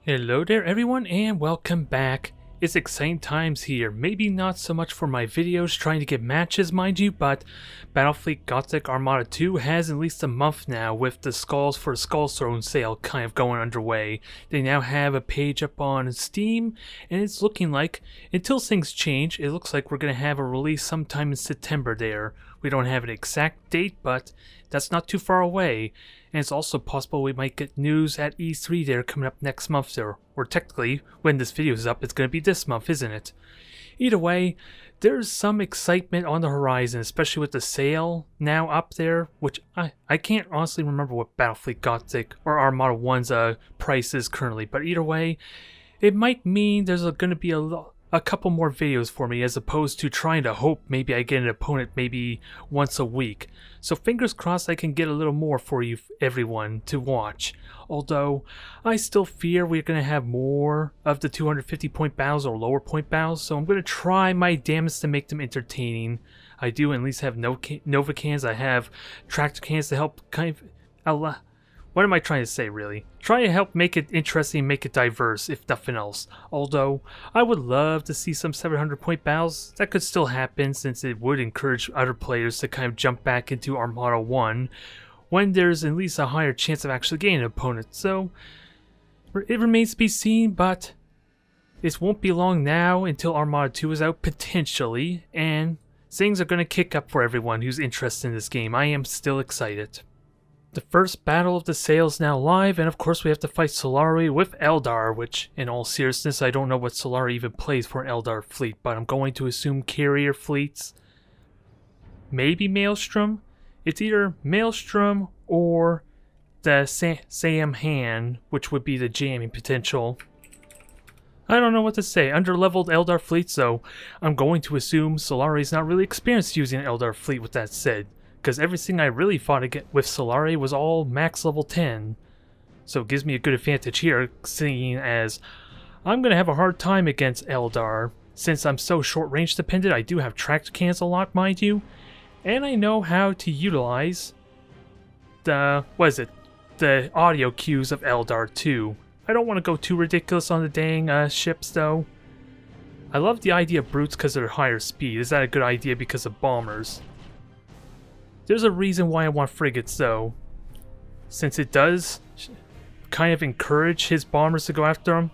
Hello there everyone and welcome back. It's exciting times here. Maybe not so much for my videos trying to get matches, mind you, but Battlefleet Gothic Armada 2 has at least a month now with the Skulls for Skulls Throne sale kind of going underway. They now have a page up on Steam and it's looking like, until things change, it looks like we're going to have a release sometime in September there. We don't have an exact date, but that's not too far away. And it's also possible we might get news at E3 there coming up next month there. Or technically, when this video is up, it's going to be this month, isn't it? Either way, there's some excitement on the horizon, especially with the sale now up there, which I can't honestly remember what Battlefleet Gothic or Armada 1's price is currently. But either way, it might mean there's going to be a couple more videos for me as opposed to trying to hope maybe I get an opponent maybe once a week. So fingers crossed I can get a little more for you everyone to watch. Although I still fear we're going to have more of the 250 point battles or lower point battles, so I'm going to try my damnedest to make them entertaining. I do at least have Nova cans, I have tractor cans to help kind of... What am I trying to say, really? Try to help make it interesting, make it diverse, if nothing else. Although, I would love to see some 700 point battles. That could still happen, since it would encourage other players to kind of jump back into Armada 1 when there's at least a higher chance of actually getting an opponent. So, it remains to be seen, but it won't be long now until Armada 2 is out, potentially, and things are going to kick up for everyone who's interested in this game. I am still excited. The first battle of the sale is now live, and of course we have to fight Solari with Eldar, which, in all seriousness, I don't know what Solari even plays for an Eldar fleet, but I'm going to assume carrier fleets. Maybe Maelstrom? It's either Maelstrom or the Sam Han, which would be the jamming potential. I don't know what to say. Under-leveled Eldar fleets, though, I'm going to assume Solari's not really experienced using an Eldar fleet with that said. Because everything I really fought with Solari was all max level 10. So it gives me a good advantage here, seeing as I'm going to have a hard time against Eldar. Since I'm so short range dependent, I do have tractor cans a lot, mind you. And I know how to utilize the, the audio cues of Eldar too. I don't want to go too ridiculous on the dang ships though. I love the idea of brutes because they're higher speed. Is that a good idea because of bombers? There's a reason why I want frigates though, since it does kind of encourage his bombers to go after him.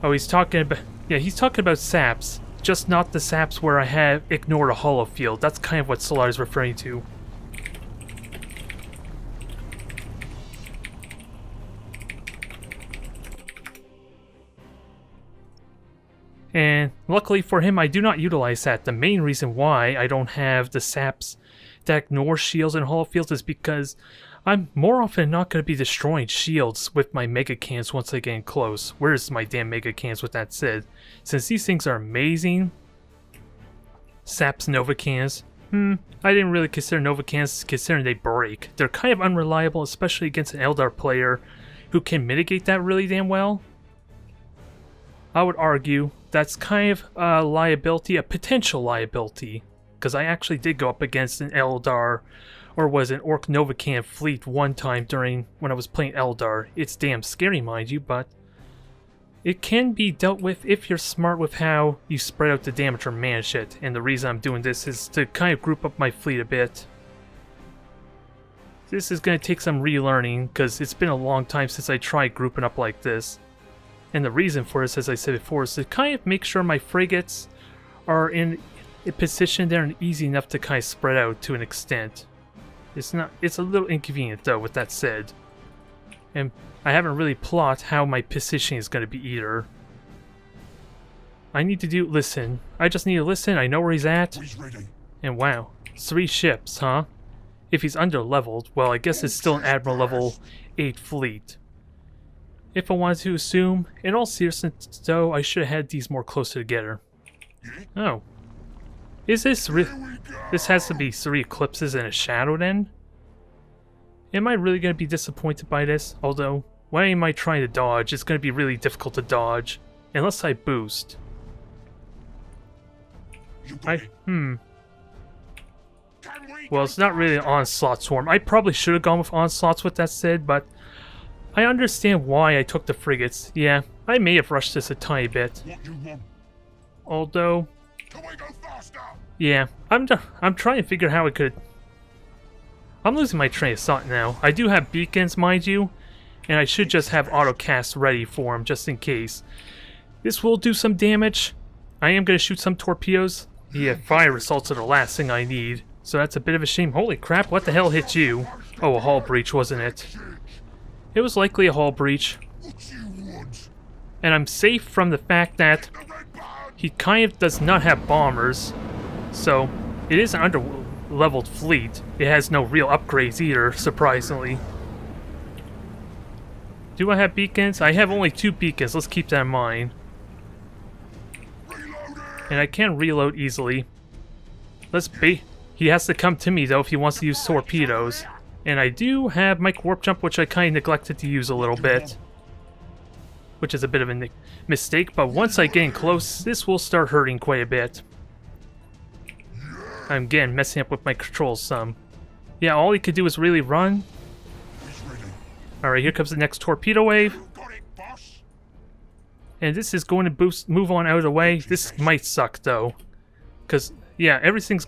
Oh, he's talking about, yeah, he's talking about saps, just not the saps where I have ignored a hollow field. That's kind of what Solar is referring to. And luckily for him, I do not utilize that. The main reason why I don't have the saps that ignore shields and hollow fields is because I'm more often not going to be destroying shields with my mega cans once I get in close. Where's my damn mega cans with that said? Since these things are amazing. Saps Nova cans. I didn't really consider Nova cans considering they break. They're kind of unreliable, especially against an Eldar player who can mitigate that really damn well. I would argue that's kind of a liability, a potential liability, because I actually did go up against an Eldar, or was an Ork Novacan fleet one time during when I was playing Eldar. It's damn scary, mind you, but it can be dealt with if you're smart with how you spread out the damage or manage it, and the reason I'm doing this is to kind of group up my fleet a bit. This is going to take some relearning, because it's been a long time since I tried grouping up like this. And the reason for this, as I said before, is to kind of make sure my frigates are in a position there and easy enough to kind of spread out to an extent. It's a little inconvenient though, with that said. And I haven't really plotted how my positioning is going to be either. I need to listen. I just need to listen. I know where he's at. And wow, 3 ships, huh? If he's under-leveled, well, I guess it's still an Admiral level 8 fleet. If I wanted to assume, in all seriousness though, I should have had these more closer together. Oh. Is this this has to be 3 eclipses and a shadow then? Am I really going to be disappointed by this? Although, why am I trying to dodge? It's going to be really difficult to dodge. Unless I boost. Well, it's not really an onslaught swarm. I probably should have gone with onslaughts with that said, but I understand why I took the frigates. Yeah, I may have rushed this a tiny bit. Although, yeah, I'm trying to figure how I could. I'm losing my train of thought now. I do have beacons, mind you, and I should just have autocast ready for them just in case. This will do some damage. I am going to shoot some torpedoes. Yeah, fire results are the last thing I need. So that's a bit of a shame. Holy crap, what the hell hit you? Oh, a hull breach, wasn't it? It was likely a hull breach. And I'm safe from the fact that he kind of does not have bombers. So, it is an under-leveled fleet. It has no real upgrades either, surprisingly. Do I have beacons? I have only 2 beacons, let's keep that in mind. And I can reload easily. He has to come to me though if he wants to use torpedoes. And I do have Micro Warp Jump, which I kind of neglected to use a little bit. Which is a bit of a mistake, but once I get in close, this will start hurting quite a bit. I'm again messing up with my controls some. Yeah, all he could do is really run. Alright, here comes the next torpedo wave. And this is going to move on out of the way. This might suck though. Because, yeah, everything's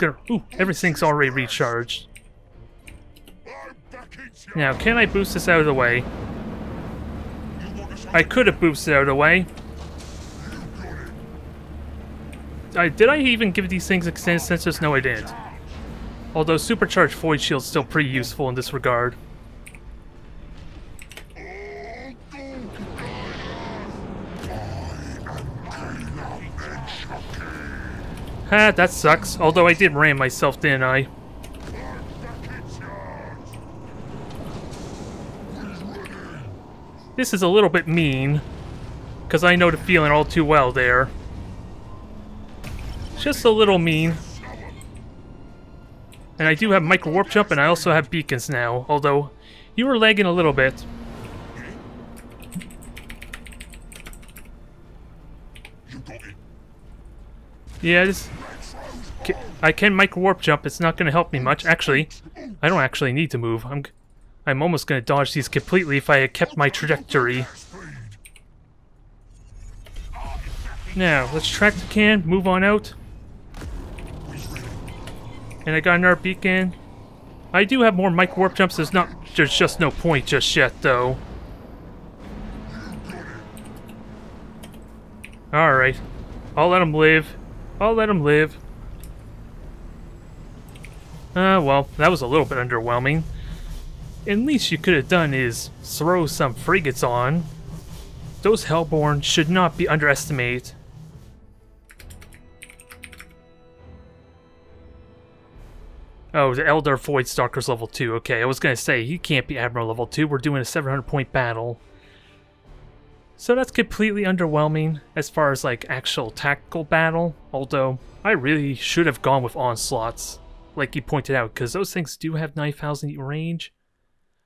already recharged. Now, can I boost this out of the way? I could have boosted out of the way. Did I even give these things extended sensors? No, I didn't. Although supercharged void shield's still pretty useful in this regard. Ha, that sucks. Although I did ram myself, didn't I? This is a little bit mean, because I know the feeling all too well there. Just a little mean. And I do have Micro Warp Jump, and I also have beacons now, although you were lagging a little bit. Yeah, I can Micro Warp Jump, it's not going to help me much. Actually, I don't actually need to move. I'm almost going to dodge these completely if I had kept my trajectory. Now, let's track the can, move on out. And I got another beacon. I do have more Micro Warp Jumps, there's just no point just yet, though. Alright. I'll let him live. I'll let him live. Well, that was a little bit underwhelming. At least you could have done is throw some frigates on. Those Hellborn should not be underestimated. Oh, the Elder Void Stalker's level 2. Okay, I was gonna say, he can't be Admiral level 2. We're doing a 700-point battle. So that's completely underwhelming as far as like actual tactical battle. Although, I really should have gone with Onslaughts, like you pointed out, because those things do have 9,000 range.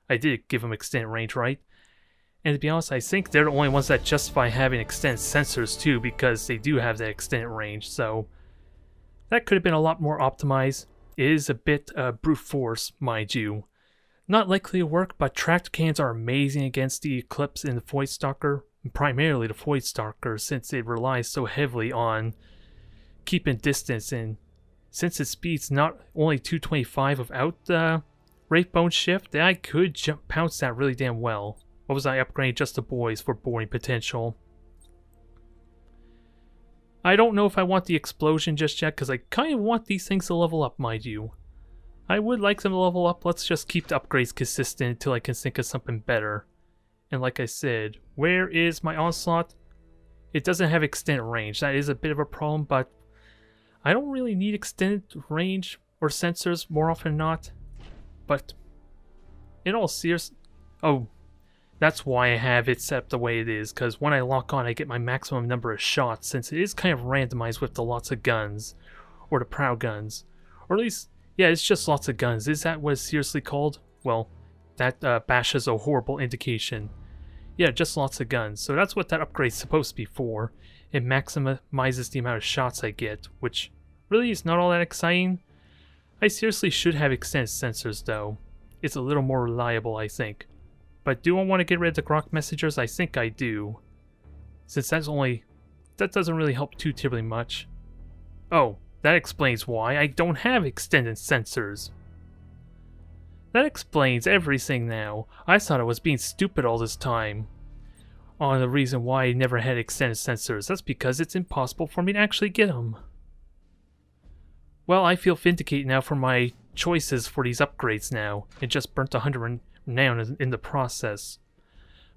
I did give them extended range, right? And to be honest, I think they're the only ones that justify having extended sensors too, because they do have that extended range, so that could have been a lot more optimized. It is a bit brute force, mind you. Not likely to work, but tracked cans are amazing against the Eclipse and the Void Stalker, and primarily the Void Stalker, since it relies so heavily on keeping distance, and since its speed's not only 225 without the Wraith Bone Shift, I could pounce that really damn well. What was I upgrading just the boys for boarding potential? I don't know if I want the explosion just yet, because I kind of want these things to level up, mind you. I would like them to level up. Let's just keep the upgrades consistent until I can think of something better. And like I said, where is my Onslaught? It doesn't have extended range. That is a bit of a problem, but I don't really need extended range or sensors more often than not. But in all seriousness, oh, that's why I have it set up the way it is, because when I lock on I get my maximum number of shots, since it is kind of randomized with the lots of guns, or the prow guns, or at least, yeah, it's just lots of guns. Is that what it's seriously called? Well, that bashes a horrible indication. Yeah, just lots of guns, so that's what that upgrade's supposed to be for. It maximizes the amount of shots I get, which really is not all that exciting. I seriously should have extended sensors though. It's a little more reliable, I think. But do I want to get rid of the Grok messengers? I think I do. Since that doesn't really help too terribly much. Oh, that explains why I don't have extended sensors. That explains everything now. I thought I was being stupid all this time on the reason why I never had extended sensors. That's because it's impossible for me to actually get them. Well, I feel vindicated now for my choices for these upgrades now. It just burnt 100 renown in the process.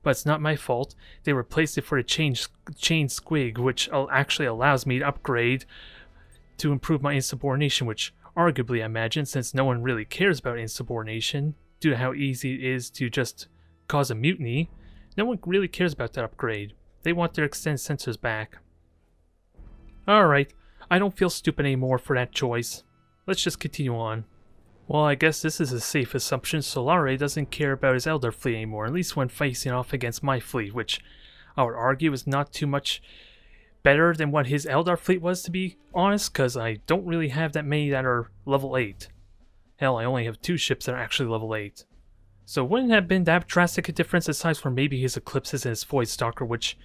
But it's not my fault. They replaced it for a chain squig, which actually allows me to upgrade to improve my insubordination, which arguably I imagine, since no one really cares about insubordination, due to how easy it is to just cause a mutiny, no one really cares about that upgrade. They want their extended sensors back. Alright, I don't feel stupid anymore for that choice. Let's just continue on. Well, I guess this is a safe assumption. Solare doesn't care about his Elder fleet anymore, at least when facing off against my fleet, which I would argue is not too much better than what his Eldar fleet was, to be honest, because I don't really have that many that are level 8. Hell, I only have 2 ships that are actually level 8. So it wouldn't have been that drastic a difference aside from maybe his Eclipses and his Void Stalker, which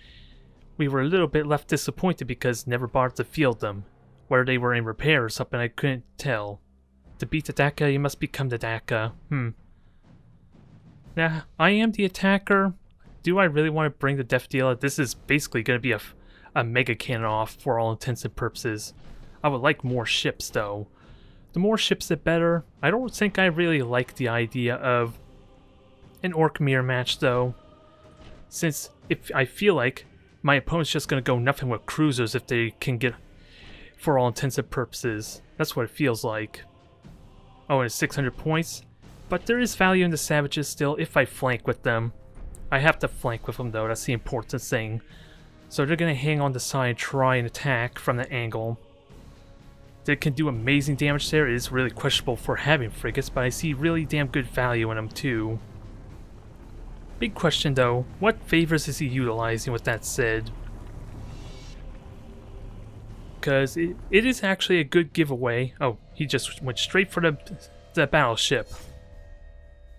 we were a little bit left disappointed because never bothered to field them. Whether they were in repair or something, I couldn't tell. To beat the Dakka, you must become the Dakka. Nah, I am the attacker. Do I really want to bring the Death Dealer? This is basically going to be a mega cannon off for all intents and purposes. I would like more ships though. The more ships the better. I don't think I really like the idea of an Ork mirror match though, since if I feel like my opponent's just going to go nothing with cruisers if they can get, for all intents and purposes. That's what it feels like. Oh, and it's 600 points. But there is value in the Savages still if I flank with them. I have to flank with them though, that's the important thing. So they're going to hang on the side and try and attack from that angle. They can do amazing damage there. It is really questionable for having frigates, but I see really damn good value in them too. Big question though, what favors is he utilizing with that said? Because it is actually a good giveaway. Oh, he just went straight for the battleship.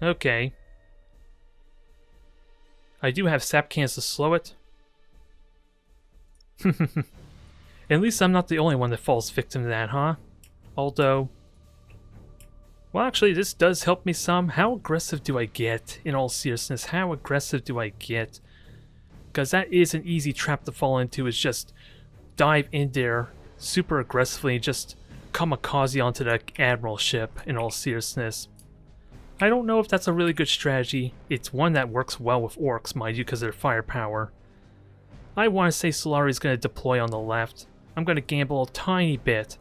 Okay. I do have sap cans to slow it. At least I'm not the only one that falls victim to that, huh? Although... well, actually, this does help me some. How aggressive do I get? In all seriousness, how aggressive do I get? Because that is an easy trap to fall into, is just dive in there super aggressively and just kamikaze onto the Admiral ship, in all seriousness. I don't know if that's a really good strategy. It's one that works well with Orks, mind you, because of their firepower. I want to say Solari is going to deploy on the left. I'm going to gamble a tiny bit.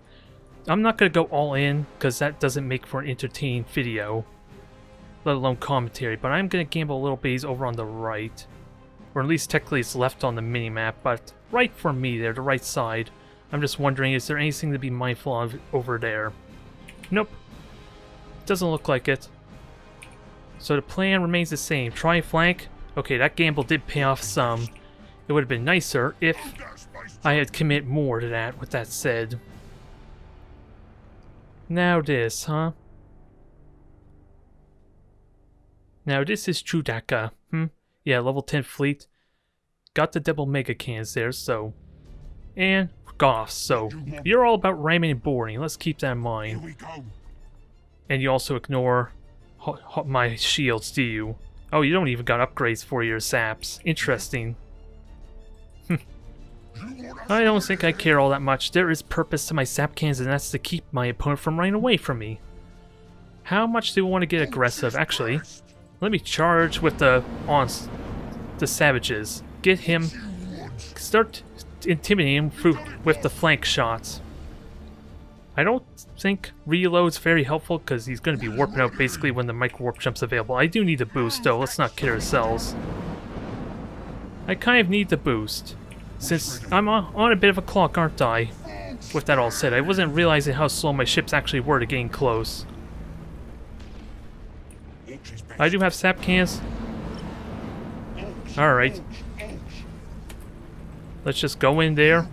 I'm not going to go all in, because that doesn't make for an entertaining video, let alone commentary, but I'm going to gamble a little bit. He's over on the right. Or at least technically it's left on the minimap, but right for me there, the right side. I'm just wondering, is there anything to be mindful of over there? Nope. Doesn't look like it. So the plan remains the same. Try and flank. Okay, that gamble did pay off some. It would have been nicer if I had committed more to that, with that said. Now this, huh? Now this is true Dakka. Yeah, level 10 fleet. Got the double mega cans there, so... and Goths, so you're all about ramming and boarding. Let's keep that in mind. And you also ignore my shields, do you? Oh, you don't even got upgrades for your saps. Interesting. I don't think I care all that much. There is purpose to my sap cans, and that's to keep my opponent from running away from me. How much do we want to get aggressive? Actually, let me charge with the savages. Get him. Start intimidating him with the flank shots. I don't think reload's very helpful because he's going to be warping out basically when the micro warp jump's available. I do need the boost though. Let's not kid ourselves. I kind of need the boost. Since I'm on a bit of a clock, aren't I? With that all said, I wasn't realizing how slow my ships actually were to getting close. I do have sap cans. Alright. Let's just go in there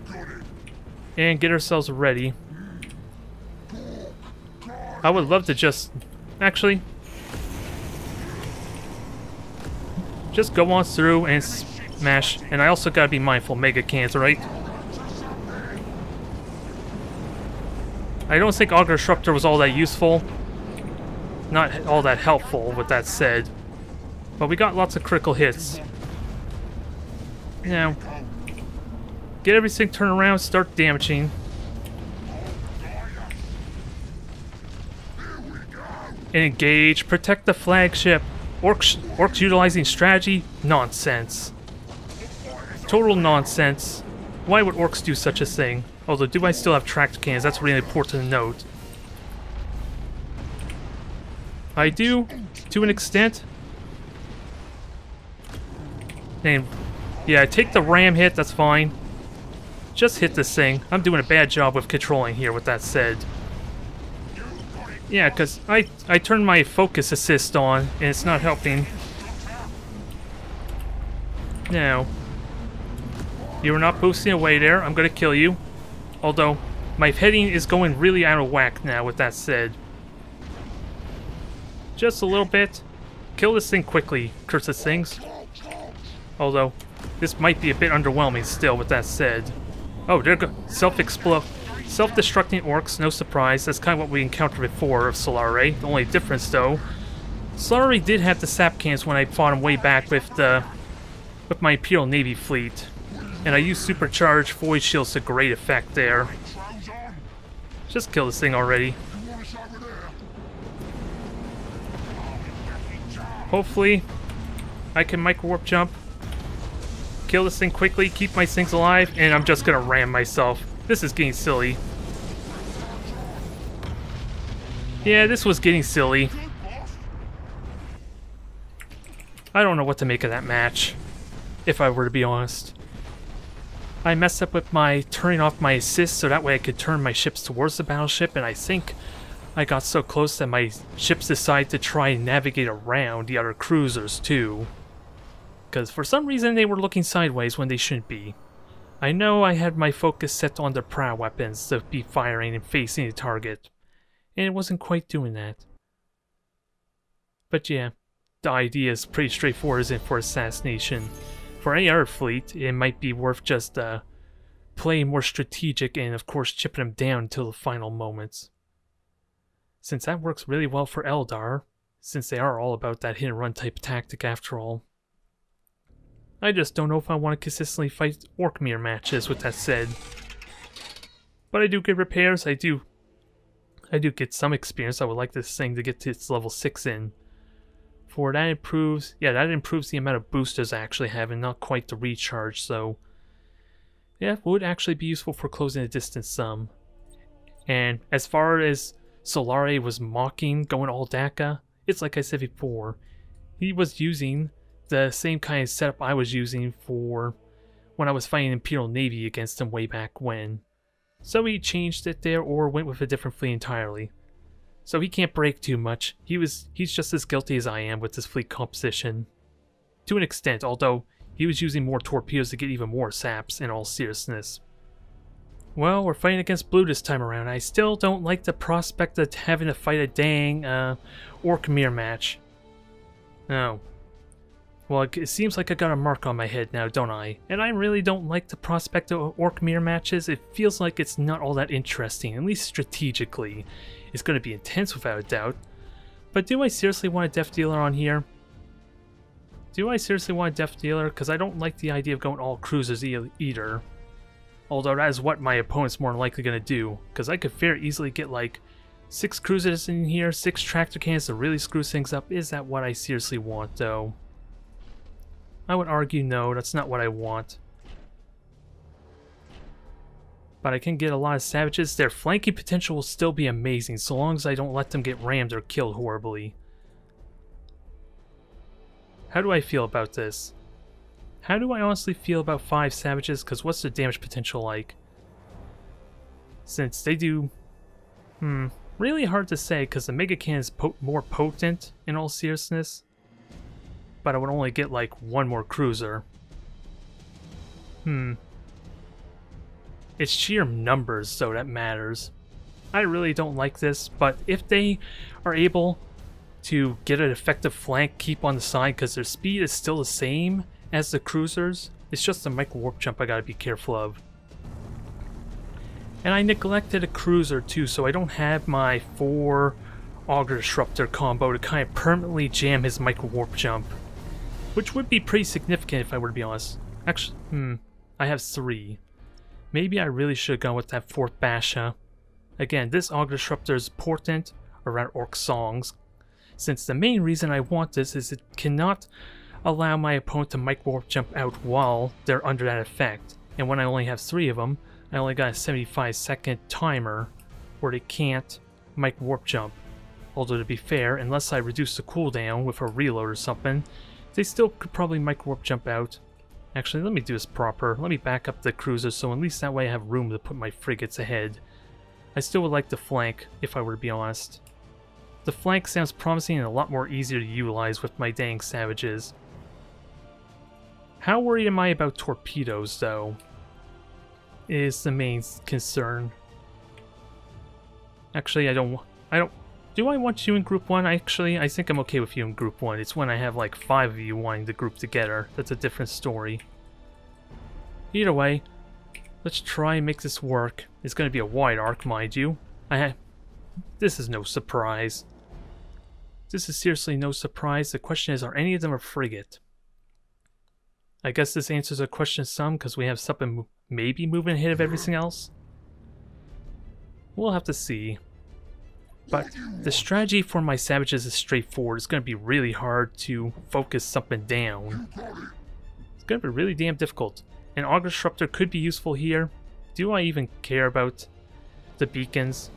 and get ourselves ready. I would love to just... actually... Just go on through and smash. And I also gotta be mindful, mega cans, right? I don't think Auger Disruptor was all that useful. Not all that helpful, with that said. But we got lots of critical hits. Now, get everything turned around, start damaging. And engage, protect the flagship. Orks utilizing strategy? Nonsense. Total nonsense. Why would Orks do such a thing? Although, do I still have tractor cannons? That's really important to note. I do, to an extent. And, yeah, take the ram hit, that's fine. Just hit this thing. I'm doing a bad job with controlling here, with that said. Yeah, because I turned my focus assist on, and it's not helping. Now, you are not boosting away there. I'm going to kill you. Although, my heading is going really out of whack now, with that said. Just a little bit. Kill this thing quickly, cursed things. Although, this might be a bit underwhelming still, with that said. Oh, there go. Self-destructing Orks, no surprise. That's kind of what we encountered before of Solare. The only difference, though, Solare did have the sap cans when I fought him way back with my Imperial Navy fleet. And I used supercharged void shields to great effect there. Just kill this thing already. Hopefully, I can micro-warp jump. Kill this thing quickly, keep my things alive, and I'm just gonna ram myself. This is getting silly. Yeah, this was getting silly. I don't know what to make of that match, if I were to be honest. I messed up with my turning off my assist so that way I could turn my ships towards the battleship, and I think I got so close that my ships decided to try and navigate around the other cruisers too. Because for some reason they were looking sideways when they shouldn't be. I know I had my focus set on the prow weapons to be firing and facing the target, and it wasn't quite doing that. But yeah, the idea is pretty straightforward, isn't it, for assassination. For any other fleet, it might be worth just playing more strategic and of course chipping them down until the final moments. Since that works really well for Eldar, since they are all about that hit and run type tactic after all. I just don't know if I want to consistently fight Ork mirror matches, with that said. But I do get repairs, I do get some experience. I would like this thing to get to its level 6 in. For that improves, yeah, that improves the amount of boosters I actually have and not quite the recharge, so yeah, it would actually be useful for closing the distance some. And as far as Solare was mocking going all Dakka, it's like I said before, he was using the same kind of setup I was using for when I was fighting Imperial Navy against him way back when. So he changed it there or went with a different fleet entirely. So he can't break too much. He's just as guilty as I am with this fleet composition. To an extent, although he was using more torpedoes to get even more saps in all seriousness. Well, we're fighting against blue this time around. I still don't like the prospect of having to fight a dang Ork mirror match. No. Well, it seems like I got a mark on my head now, don't I? And I really don't like the prospect of Ork mirror matches. It feels like it's not all that interesting, at least strategically. It's going to be intense without a doubt. But do I seriously want a Death Dealer on here? Do I seriously want a Death Dealer? Because I don't like the idea of going all cruisers either. Although that is what my opponent's more than likely going to do. Because I could very easily get like 6 cruisers in here, 6 tractor cannons to really screw things up. Is that what I seriously want though? I would argue no, that's not what I want. But I can get a lot of savages. Their flanking potential will still be amazing, so long as I don't let them get rammed or killed horribly. How do I feel about this? How do I honestly feel about 5 savages? Because what's the damage potential like? Since they do... really hard to say, because the Mega Cannon is more potent in all seriousness. But I would only get like 1 more cruiser. It's sheer numbers though that matters. I really don't like this, but if they are able to get an effective flank, keep on the side, because their speed is still the same as the cruisers. It's just the micro warp jump I gotta be careful of. And I neglected a cruiser too, so I don't have my 4 Auger Disruptor combo to kind of permanently jam his micro warp jump. Which would be pretty significant if I were to be honest. Actually, I have 3. Maybe I really should have gone with that 4th Basha. Again, this Auger Disruptor is important around Orc songs, since the main reason I want this is it cannot allow my opponent to micro warp jump out while they're under that effect. And when I only have 3 of them, I only got a 75-second timer where they can't micro warp jump. Although to be fair, unless I reduce the cooldown with a reload or something, they still could probably micro warp jump out. Actually, let me do this proper. Let me back up the cruiser so at least that way I have room to put my frigates ahead. I still would like the flank, if I were to be honest. The flank sounds promising and a lot more easier to utilize with my dang savages. How worried am I about torpedoes, though? Is the main concern. Actually, I don't... Do I want you in Group 1? Actually, I think I'm okay with you in Group 1. It's when I have like 5 of you wanting to group together. That's a different story. Either way, let's try and make this work. It's going to be a wide arc, mind you. This is no surprise. This is seriously no surprise. The question is, are any of them a frigate? I guess this answers a question some, because we have something maybe moving ahead of everything else. We'll have to see. But the strategy for my savages is straightforward. It's going to be really hard to focus something down. It's going to be really damn difficult. An Auger Disruptor could be useful here. Do I even care about the beacons?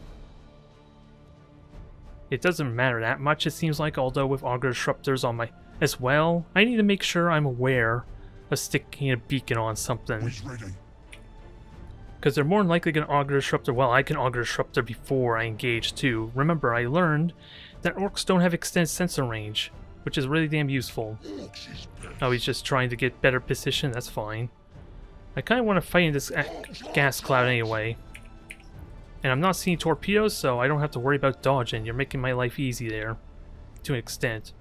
It doesn't matter that much, it seems like, although with Auger Disruptors on my... as well, I need to make sure I'm aware of sticking a beacon on something. Because they're more than likely going to Auger Disruptor. Well, I can Auger Disruptor before I engage too. Remember, I learned that Orcs don't have extended sensor range, which is really damn useful. Oh, he's just trying to get better position, that's fine. I kind of want to fight in this gas cloud anyway. And I'm not seeing torpedoes, so I don't have to worry about dodging. You're making my life easy there, to an extent.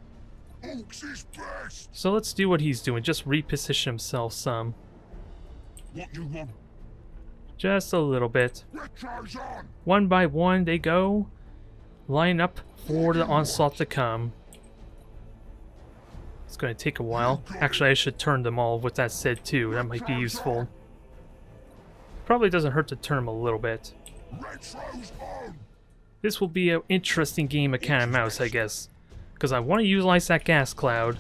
So let's do what he's doing, just reposition himself some. Just a little bit. One by one they go. Line up for the onslaught to come. It's going to take a while. Actually, I should turn them all with that said too. That might be useful. Probably doesn't hurt to turn them a little bit. This will be an interesting game of cat and mouse, I guess. Because I want to utilize that gas cloud.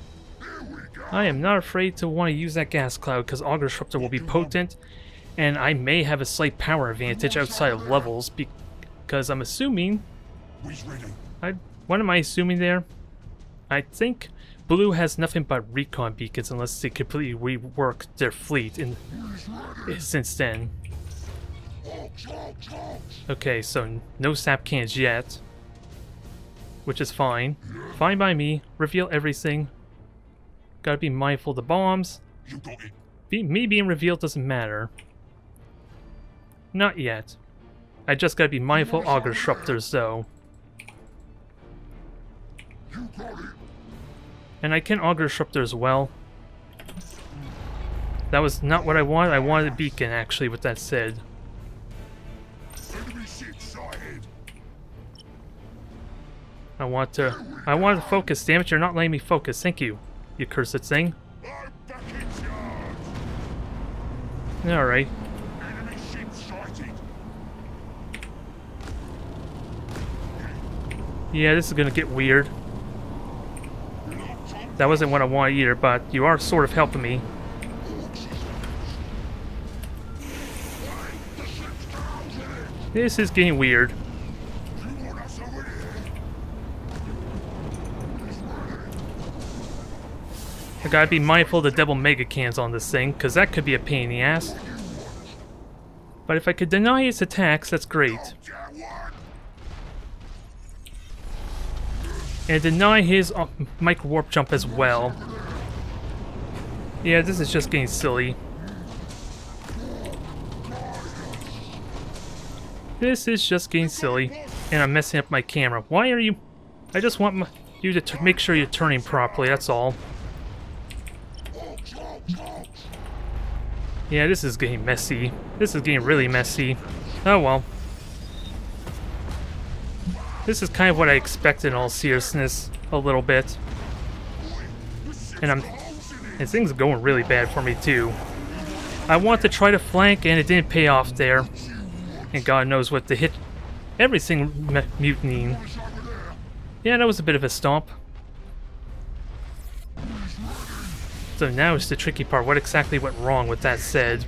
I am not afraid to want to use that gas cloud because Auger Disruptor will be potent. And I may have a slight power advantage outside of levels because I'm assuming... What am I assuming there? I think Blue has nothing but recon beacons unless they completely rework their fleet since then. Okay, so no sap cans yet. Which is fine. Fine by me. Reveal everything. Gotta be mindful of the bombs. Me being revealed doesn't matter. Not yet. I just gotta be mindful of Auger Disruptors though. And I can Auger Disruptor as well. That was not what I wanted. I wanted a beacon actually, with that said. I want to focus. Damn it, you're not letting me focus. Thank you, you cursed thing. Alright. Yeah, this is gonna get weird. That wasn't what I wanted either, but you are sort of helping me. This is getting weird. I gotta be mindful of the double mega cans on this thing, because that could be a pain in the ass. But if I could deny its attacks, that's great. And deny his micro warp jump as well. Yeah, this is just getting silly. This is just getting silly. And I'm messing up my camera. Why are you... I just want my... You to make sure you're turning properly, that's all. Yeah, this is getting messy. This is getting really messy. Oh well. This is kind of what I expected in all seriousness, a little bit. And things are going really bad for me too. I want to try to flank and it didn't pay off there. And God knows what to hit everything mutinying. Yeah, that was a bit of a stomp. So now it's the tricky part. What exactly went wrong with that said?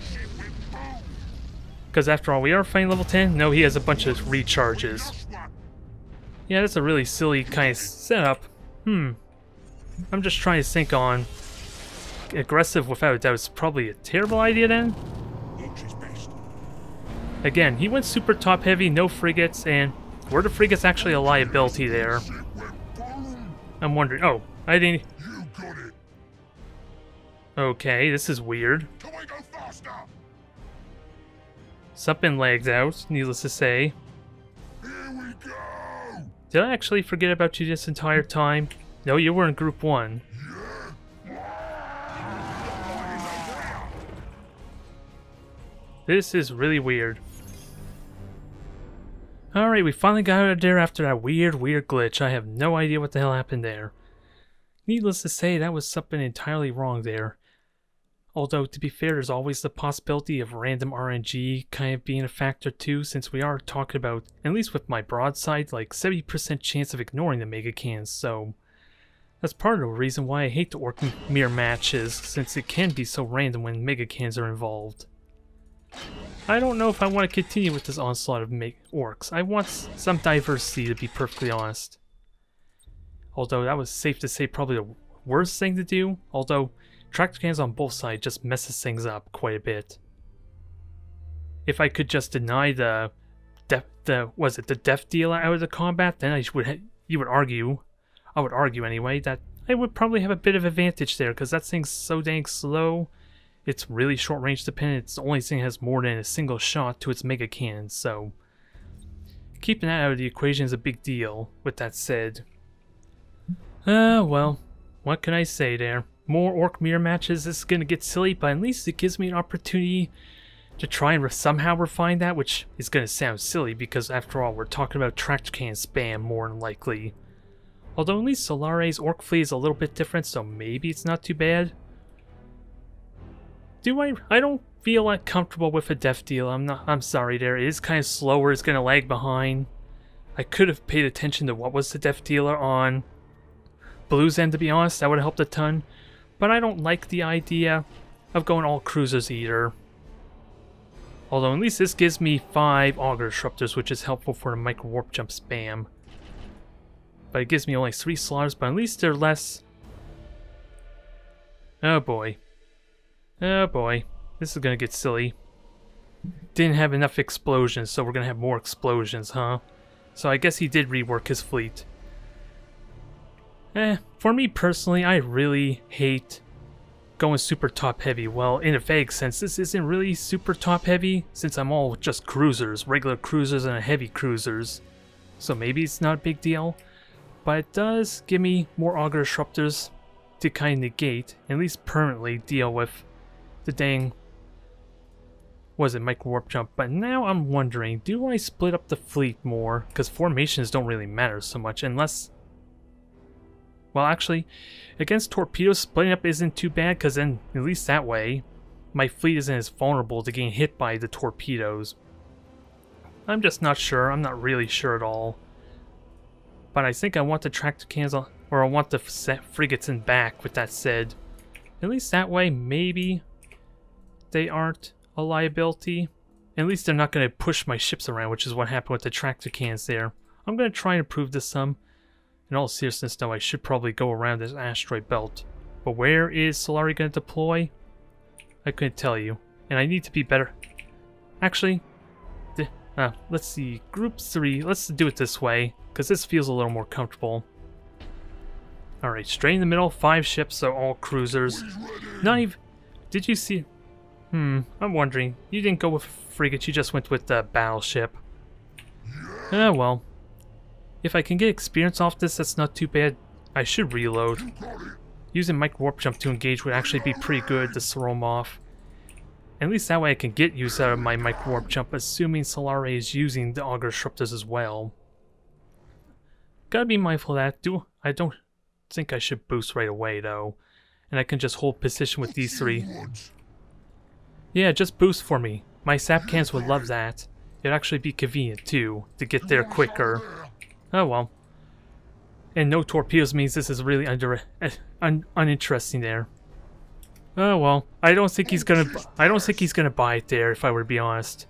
Because after all, we are fighting level 10? No, he has a bunch of recharges. Yeah, that's a really silly kind of setup. I'm just trying to think on... Aggressive without a doubt is probably a terrible idea then? Again, he went super top heavy, no frigates, and were the frigates actually a liability there? I'm wondering... Oh, I didn't... Okay, this is weird. Something lagged out, needless to say. Did I actually forget about you this entire time? No, you were in Group 1. This is really weird. Alright, we finally got out of there after that weird glitch. I have no idea what the hell happened there. Needless to say, that was something entirely wrong there. Although, to be fair, there's always the possibility of random RNG kind of being a factor too, since we are talking about, at least with my broadside, like 70% chance of ignoring the Mega Cans, so... That's part of the reason why I hate the Ork mirror matches, since it can be so random when Mega Cans are involved. I don't know if I want to continue with this onslaught of Orks. I want some diversity, to be perfectly honest. Although that was safe to say probably the worst thing to do, although tractor cans on both sides just messes things up quite a bit. If I could just deny the death dealer out of the combat, then I would argue anyway, that I would probably have a bit of advantage there, because that thing's so dang slow. It's really short range dependent. It's the only thing that has more than a single shot to its mega cannon, so keeping that out of the equation is a big deal, with that said. Well, what can I say there? More Ork mirror matches, this is gonna get silly, but at least it gives me an opportunity to try and somehow refine that, which is gonna sound silly because after all, we're talking about tractor cannon spam more than likely. Although at least Solare's Ork fleet is a little bit different, so maybe it's not too bad. I don't feel like comfortable with a death deal. I'm sorry there. It is kind of slower, it's gonna lag behind. I could have paid attention to what was the death dealer on Blue's end, to be honest, that would have helped a ton. But I don't like the idea of going all cruisers either. Although at least this gives me 5 auger disruptors, which is helpful for the micro warp jump spam. But it gives me only 3 slaughters, but at least they're less... Oh boy. Oh boy. This is gonna get silly. Didn't have enough explosions, so we're gonna have more explosions, huh? So I guess he did rework his fleet. For me personally, I really hate going super top heavy. Well, in a vague sense, this isn't really super top heavy, since I'm all just cruisers, regular cruisers and heavy cruisers. So maybe it's not a big deal, but it does give me more auger disruptors to kind of negate, at least permanently deal with the dang, micro warp jump. But now I'm wondering, do I split up the fleet more? Because formations don't really matter so much, unless... Well, actually, against torpedoes, splitting up isn't too bad, because then, at least that way, my fleet isn't as vulnerable to getting hit by the torpedoes. I'm just not sure. I'm not really sure at all. But I think I want the tractor cans, or I want the frigates in back, with that said. At least that way, maybe they aren't a liability. At least they're not going to push my ships around, which is what happened with the tractor cans there. I'm going to try and improve this some. In all seriousness, though, I should probably go around this asteroid belt. But where is Solari going to deploy? I couldn't tell you. And I need to be better. Actually, let's see. Group 3, let's do it this way, because this feels a little more comfortable. Alright, straight in the middle, 5 ships, so all cruisers. Not even... Did you see... I'm wondering. You didn't go with frigate, you just went with the battleship. Oh well. If I can get experience off this, that's not too bad. I should reload. Using Mike Warp Jump to engage would actually be pretty good to throw him off. At least that way I can get use out of my Mike Warp Jump, assuming Solare is using the Augur Disruptors as well. Gotta be mindful of that. I don't think I should boost right away, though. And I can just hold position with these three. Yeah, just boost for me. My sap cans would love that. It'd actually be convenient, too, to get there quicker. Oh well. And no torpedoes means this is really uninteresting there. Oh well. I don't think he's gonna buy it there, if I were to be honest.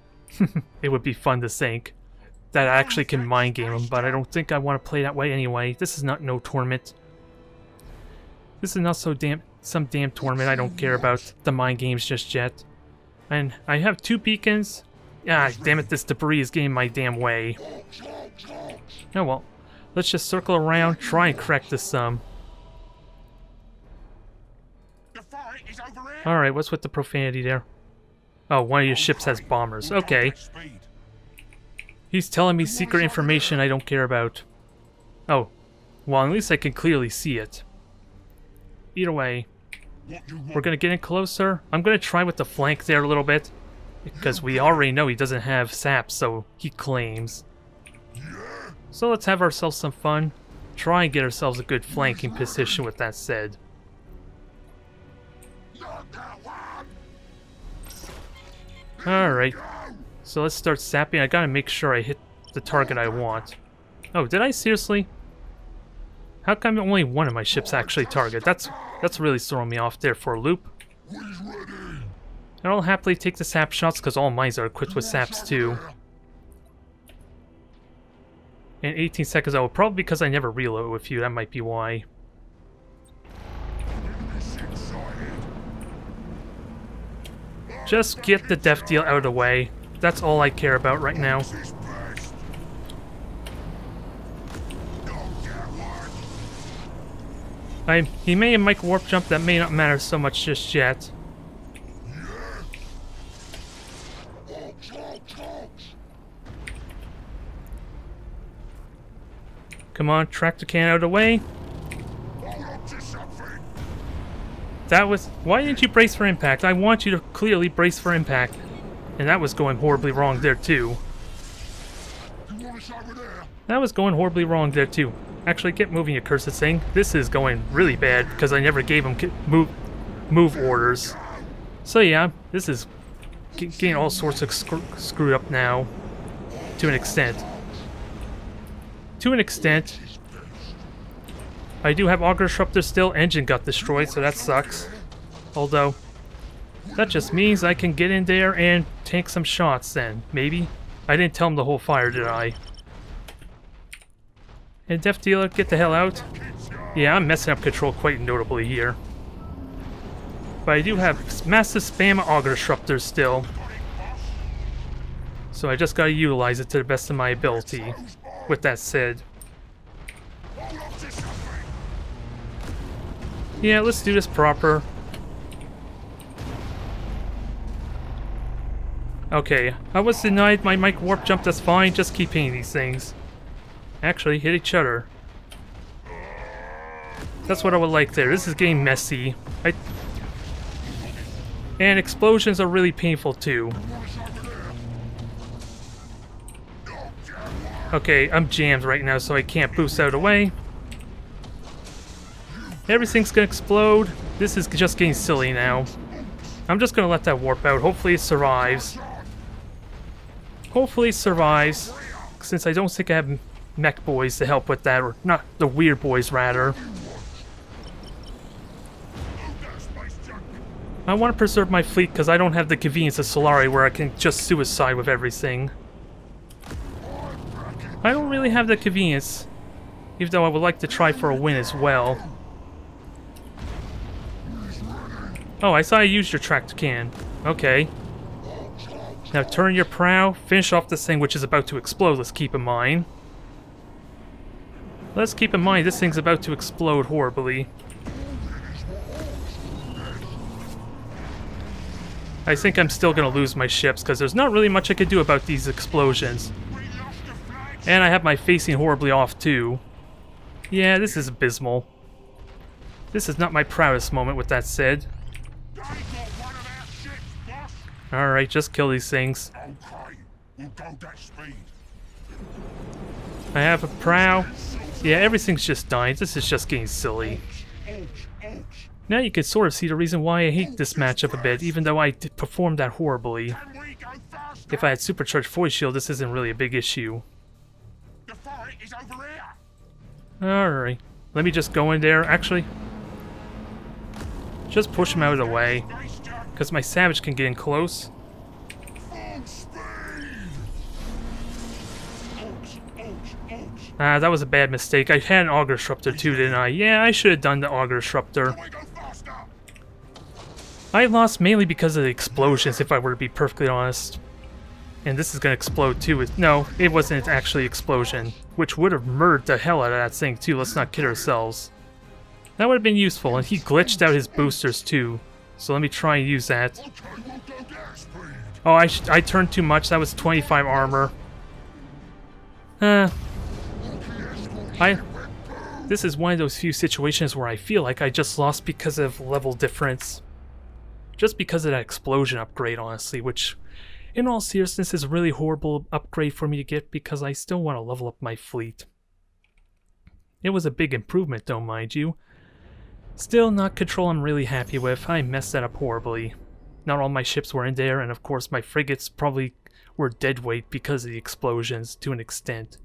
It would be fun to think that I actually can mind game him, but I don't think I want to play that way anyway. This is not no tournament. This is not some damn tournament. I don't care about the mind games just yet. And I have 2 beacons. Ah, damn it, this debris is getting my damn way. Oh well. Let's just circle around, try and correct this some. Alright, what's with the profanity there? Oh, one of your ships has bombers. Okay. He's telling me secret information I don't care about. Oh. Well, at least I can clearly see it. Either way. We're gonna get in closer. I'm gonna try with the flank there a little bit. Because we already know he doesn't have sap, so he claims. So let's have ourselves some fun. Try and get ourselves a good flanking position with that said. Alright. So let's start sapping. I gotta make sure I hit the target I want. Oh, did I seriously? How come only one of my ships actually target? That's really throwing me off there for a loop. And I'll happily take the sap shots because all mines are equipped with saps too. In 18 seconds, oh, probably because I never reload with you, that might be why. Just get the death deal out of the way. That's all I care about right now. He may have Mike Warp Jump, that may not matter so much just yet. Come on, tractor can out of the way. That was... Why didn't you brace for impact? I want you to clearly brace for impact. And that was going horribly wrong there too. That was going horribly wrong there too. Actually, get moving, you cursed thing. This is going really bad because I never gave him move orders. So yeah, this is getting all sorts of screwed up now. To an extent. To an extent. I do have Augur Disruptor still. Engine got destroyed, so that sucks. Although, that just means I can get in there and tank some shots then. Maybe? I didn't tell him the whole fire, did I? And Death Dealer, get the hell out. Yeah, I'm messing up control quite notably here. But I do have massive spam of Augur Disruptors still. So I just gotta utilize it to the best of my ability. With that said. Yeah, let's do this proper. Okay, I was denied my Mike Warp Jump, that's fine, just keep hitting these things. Actually, hit each other. That's what I would like there. This is getting messy. And explosions are really painful too. Okay, I'm jammed right now, so I can't boost out of the way. Everything's gonna explode. This is just getting silly now. I'm just gonna let that warp out. Hopefully it survives. Hopefully it survives. Since I don't think I have mech boys to help with that, or not the weird boys rather. I want to preserve my fleet because I don't have the convenience of Solari where I can just suicide with everything. I don't really have the convenience, even though I would like to try for a win as well. Oh, I saw you used your tractor can. Okay. Now turn your prow, finish off this thing which is about to explode, let's keep in mind. Let's keep in mind this thing's about to explode horribly. I think I'm still gonna lose my ships because there's not really much I can do about these explosions. And I have my facing horribly off too. Yeah, this is abysmal. This is not my proudest moment with that said. Alright, just kill these things. I have a prow. Yeah, everything's just dying. This is just getting silly. Now you can sort of see the reason why I hate this matchup a bit, even though I performed that horribly. If I had supercharged voice shield, this isn't really a big issue. Alright, let me just go in there. Actually, just push him out of the way, because my savage can get in close. That was a bad mistake. I had an Auger Disruptor too, didn't I? Yeah, I should have done the Auger Disruptor. I lost mainly because of the explosions, if I were to be perfectly honest. And this is gonna explode too. No, it wasn't actually an explosion, which would have murdered the hell out of that thing too. Let's not kid ourselves. That would have been useful, and he glitched out his boosters too. So let me try and use that. Oh, I turned too much. That was 25 armor. This is one of those few situations where I feel like I just lost because of level difference. Just because of that explosion upgrade, honestly, which, in all seriousness, is a really horrible upgrade for me to get because I still want to level up my fleet. It was a big improvement though, mind you. Still not control I'm really happy with. I messed that up horribly. Not all my ships were in there, and of course my frigates probably were dead weight because of the explosions to an extent.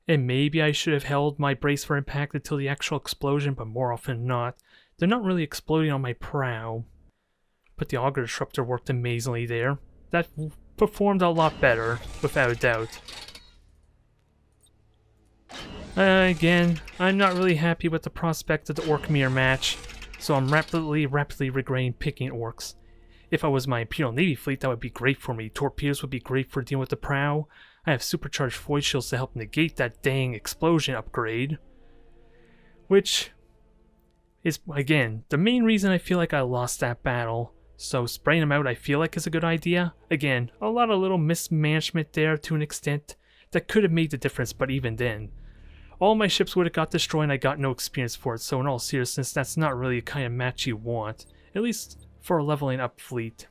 And maybe I should have held my brace for impact until the actual explosion, but more often than not, they're not really exploding on my prow. But the Auger Disruptor worked amazingly there. That performed a lot better, without a doubt. Again, I'm not really happy with the prospect of the Ork mirror match, so I'm rapidly regretting picking Orks. If I was my Imperial Navy fleet, that would be great for me. Torpedoes would be great for dealing with the prow. I have supercharged void shields to help negate that dang explosion upgrade. Which is, again, the main reason I feel like I lost that battle. So spraying them out I feel like is a good idea. Again, a lot of little mismanagement there to an extent that could have made the difference, but even then. All my ships would have got destroyed and I got no experience for it, so in all seriousness, that's not really the kind of match you want. At least for a leveling up fleet.